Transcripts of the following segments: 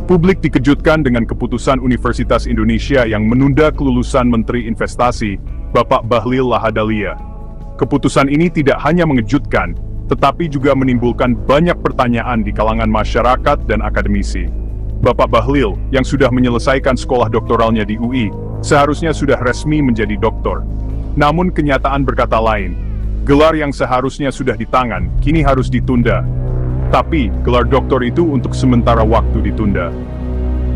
Publik dikejutkan dengan keputusan Universitas Indonesia yang menunda kelulusan Menteri Investasi, Bapak Bahlil Lahadalia. Keputusan ini tidak hanya mengejutkan, tetapi juga menimbulkan banyak pertanyaan di kalangan masyarakat dan akademisi. Bapak Bahlil, yang sudah menyelesaikan sekolah doktoralnya di UI, seharusnya sudah resmi menjadi doktor. Namun kenyataan berkata lain. Gelar yang seharusnya sudah di tangan, kini harus ditunda. Tapi, gelar doktor itu untuk sementara waktu ditunda.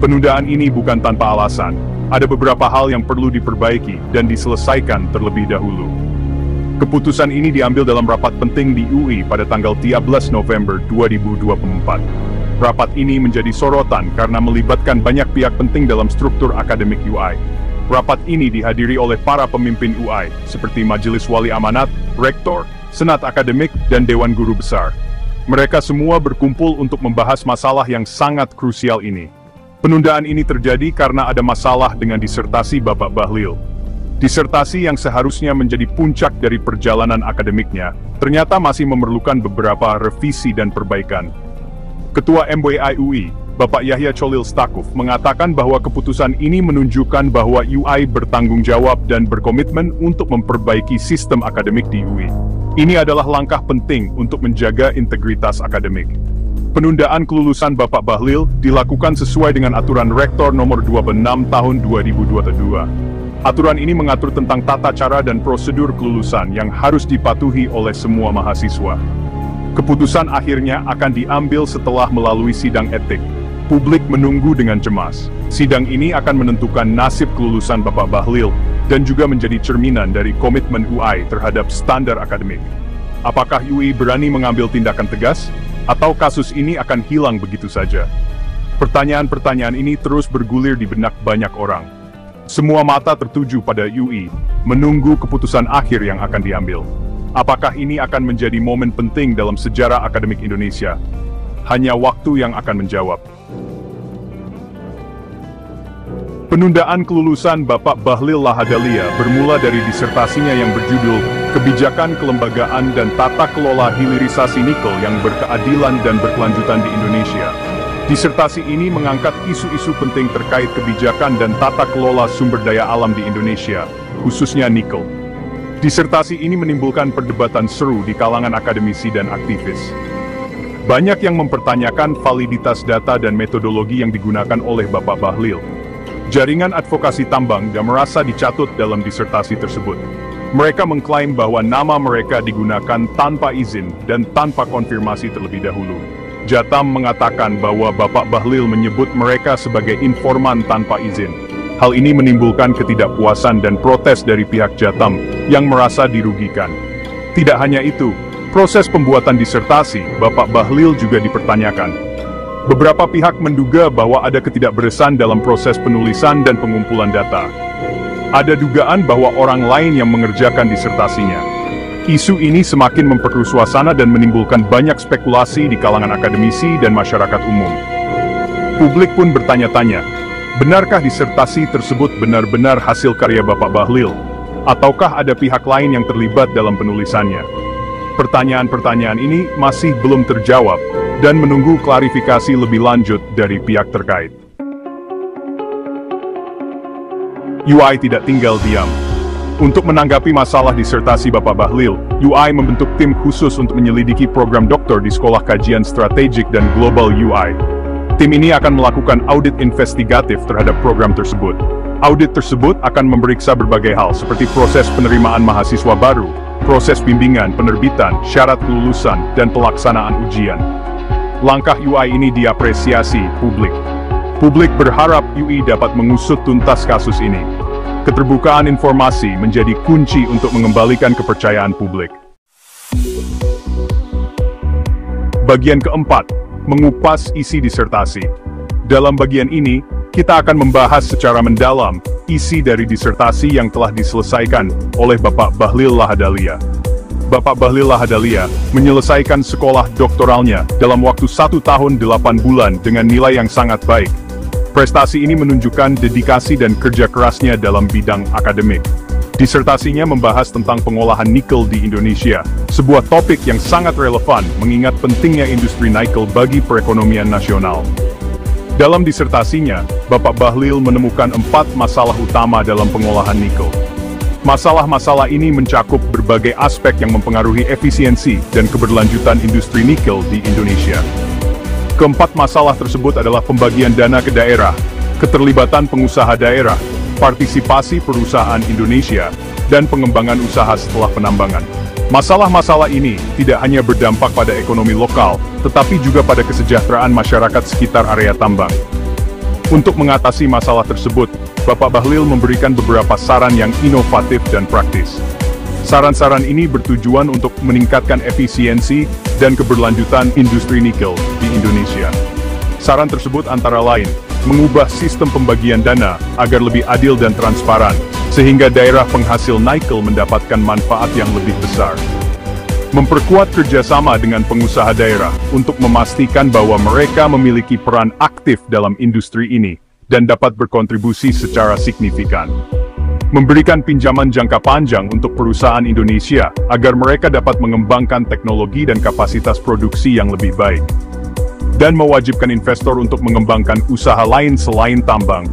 Penundaan ini bukan tanpa alasan. Ada beberapa hal yang perlu diperbaiki dan diselesaikan terlebih dahulu. Keputusan ini diambil dalam rapat penting di UI pada tanggal 13 November 2024. Rapat ini menjadi sorotan karena melibatkan banyak pihak penting dalam struktur akademik UI. Rapat ini dihadiri oleh para pemimpin UI, seperti Majelis Wali Amanat, Rektor, Senat Akademik, dan Dewan Guru Besar. Mereka semua berkumpul untuk membahas masalah yang sangat krusial ini. Penundaan ini terjadi karena ada masalah dengan disertasi Bapak Bahlil. Disertasi yang seharusnya menjadi puncak dari perjalanan akademiknya, ternyata masih memerlukan beberapa revisi dan perbaikan. Ketua MWI UI, Bapak Yahya Cholil Stakuf, mengatakan bahwa keputusan ini menunjukkan bahwa UI bertanggung jawab dan berkomitmen untuk memperbaiki sistem akademik di UI. Ini adalah langkah penting untuk menjaga integritas akademik. Penundaan kelulusan Bapak Bahlil dilakukan sesuai dengan Aturan Rektor Nomor 26 Tahun 2022. Aturan ini mengatur tentang tata cara dan prosedur kelulusan yang harus dipatuhi oleh semua mahasiswa. Keputusan akhirnya akan diambil setelah melalui sidang etik. Publik menunggu dengan cemas. Sidang ini akan menentukan nasib kelulusan Bapak Bahlil dan juga menjadi cerminan dari komitmen UI terhadap standar akademik. Apakah UI berani mengambil tindakan tegas, atau kasus ini akan hilang begitu saja? Pertanyaan-pertanyaan ini terus bergulir di benak banyak orang. Semua mata tertuju pada UI, menunggu keputusan akhir yang akan diambil. Apakah ini akan menjadi momen penting dalam sejarah akademik Indonesia? Hanya waktu yang akan menjawab. Penundaan kelulusan Bapak Bahlil Lahadalia bermula dari disertasinya yang berjudul Kebijakan Kelembagaan dan Tata Kelola Hilirisasi Nikel yang Berkeadilan dan Berkelanjutan di Indonesia. Disertasi ini mengangkat isu-isu penting terkait kebijakan dan tata kelola sumber daya alam di Indonesia, khususnya nikel. Disertasi ini menimbulkan perdebatan seru di kalangan akademisi dan aktivis. Banyak yang mempertanyakan validitas data dan metodologi yang digunakan oleh Bapak Bahlil. Jaringan advokasi tambang dan merasa dicatut dalam disertasi tersebut. Mereka mengklaim bahwa nama mereka digunakan tanpa izin dan tanpa konfirmasi terlebih dahulu. Jatam mengatakan bahwa Bapak Bahlil menyebut mereka sebagai informan tanpa izin. Hal ini menimbulkan ketidakpuasan dan protes dari pihak Jatam yang merasa dirugikan. Tidak hanya itu, proses pembuatan disertasi Bapak Bahlil juga dipertanyakan. Beberapa pihak menduga bahwa ada ketidakberesan dalam proses penulisan dan pengumpulan data. Ada dugaan bahwa orang lain yang mengerjakan disertasinya. Isu ini semakin memperkeruh suasana dan menimbulkan banyak spekulasi di kalangan akademisi dan masyarakat umum. Publik pun bertanya-tanya, benarkah disertasi tersebut benar-benar hasil karya Bapak Bahlil? Ataukah ada pihak lain yang terlibat dalam penulisannya? Pertanyaan-pertanyaan ini masih belum terjawab dan menunggu klarifikasi lebih lanjut dari pihak terkait. UI tidak tinggal diam. Untuk menanggapi masalah disertasi Bapak Bahlil, UI membentuk tim khusus untuk menyelidiki program doktor di Sekolah Kajian Strategik dan Global UI. Tim ini akan melakukan audit investigatif terhadap program tersebut. Audit tersebut akan memeriksa berbagai hal seperti proses penerimaan mahasiswa baru, proses bimbingan, penerbitan, syarat kelulusan, dan pelaksanaan ujian. Langkah UI ini diapresiasi publik. Publik berharap UI dapat mengusut tuntas kasus ini. Keterbukaan informasi menjadi kunci untuk mengembalikan kepercayaan publik. Bagian keempat, mengupas isi disertasi. Dalam bagian ini, kita akan membahas secara mendalam isi dari disertasi yang telah diselesaikan oleh Bapak Bahlil Lahadalia. Bapak Bahlil Lahadalia menyelesaikan sekolah doktoralnya dalam waktu 1 tahun 8 bulan dengan nilai yang sangat baik. Prestasi ini menunjukkan dedikasi dan kerja kerasnya dalam bidang akademik. Disertasinya membahas tentang pengolahan nikel di Indonesia, sebuah topik yang sangat relevan mengingat pentingnya industri nikel bagi perekonomian nasional. Dalam disertasinya, Bapak Bahlil menemukan 4 masalah utama dalam pengolahan nikel. Masalah-masalah ini mencakup berbagai aspek yang mempengaruhi efisiensi dan keberlanjutan industri nikel di Indonesia. Keempat masalah tersebut adalah pembagian dana ke daerah, keterlibatan pengusaha daerah, partisipasi perusahaan Indonesia, dan pengembangan usaha setelah penambangan. Masalah-masalah ini tidak hanya berdampak pada ekonomi lokal, tetapi juga pada kesejahteraan masyarakat sekitar area tambang. Untuk mengatasi masalah tersebut, Bapak Bahlil memberikan beberapa saran yang inovatif dan praktis. Saran-saran ini bertujuan untuk meningkatkan efisiensi dan keberlanjutan industri nikel di Indonesia. Saran tersebut antara lain, mengubah sistem pembagian dana agar lebih adil dan transparan, sehingga daerah penghasil nikel mendapatkan manfaat yang lebih besar. Memperkuat kerjasama dengan pengusaha daerah untuk memastikan bahwa mereka memiliki peran aktif dalam industri ini dan dapat berkontribusi secara signifikan. Memberikan pinjaman jangka panjang untuk perusahaan Indonesia agar mereka dapat mengembangkan teknologi dan kapasitas produksi yang lebih baik. Dan mewajibkan investor untuk mengembangkan usaha lain selain tambang,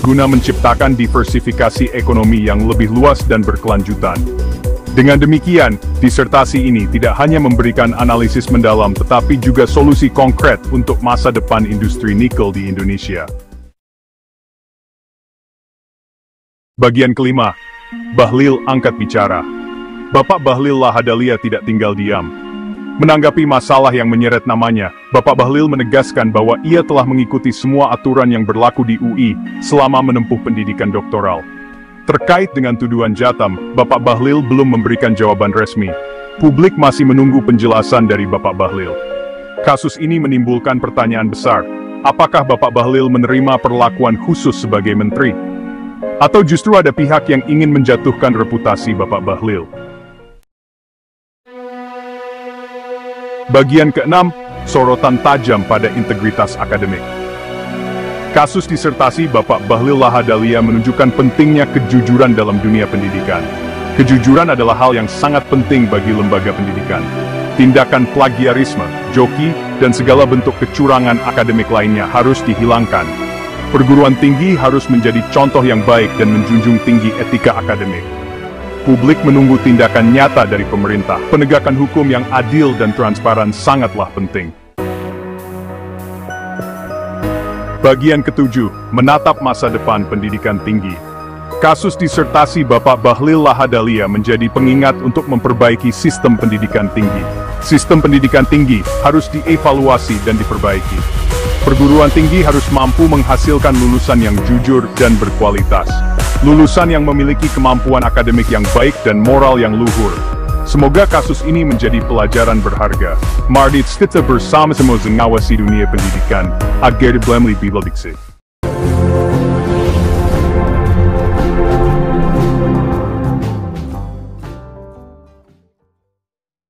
guna menciptakan diversifikasi ekonomi yang lebih luas dan berkelanjutan. Dengan demikian, disertasi ini tidak hanya memberikan analisis mendalam tetapi juga solusi konkret untuk masa depan industri nikel di Indonesia. Bagian kelima, Bahlil angkat bicara. Bapak Bahlil Lahadalia tidak tinggal diam. Menanggapi masalah yang menyeret namanya, Bapak Bahlil menegaskan bahwa ia telah mengikuti semua aturan yang berlaku di UI selama menempuh pendidikan doktoral. Terkait dengan tuduhan Jatam, Bapak Bahlil belum memberikan jawaban resmi. Publik masih menunggu penjelasan dari Bapak Bahlil. Kasus ini menimbulkan pertanyaan besar. Apakah Bapak Bahlil menerima perlakuan khusus sebagai menteri? Atau justru ada pihak yang ingin menjatuhkan reputasi Bapak Bahlil? Bagian keenam, sorotan tajam pada integritas akademik. Kasus disertasi Bapak Bahlil Lahadalia menunjukkan pentingnya kejujuran dalam dunia pendidikan. Kejujuran adalah hal yang sangat penting bagi lembaga pendidikan. Tindakan plagiarisme, joki, dan segala bentuk kecurangan akademik lainnya harus dihilangkan. Perguruan tinggi harus menjadi contoh yang baik dan menjunjung tinggi etika akademik. Publik menunggu tindakan nyata dari pemerintah. Penegakan hukum yang adil dan transparan sangatlah penting. Bagian ketujuh, menatap masa depan pendidikan tinggi. Kasus disertasi Bapak Bahlil Lahadalia menjadi pengingat untuk memperbaiki sistem pendidikan tinggi. Sistem pendidikan tinggi harus dievaluasi dan diperbaiki. Perguruan tinggi harus mampu menghasilkan lulusan yang jujur dan berkualitas. Lulusan yang memiliki kemampuan akademik yang baik dan moral yang luhur. Semoga kasus ini menjadi pelajaran berharga. Mari kita bersama-sama mengawasi dunia pendidikan agar lebih baik.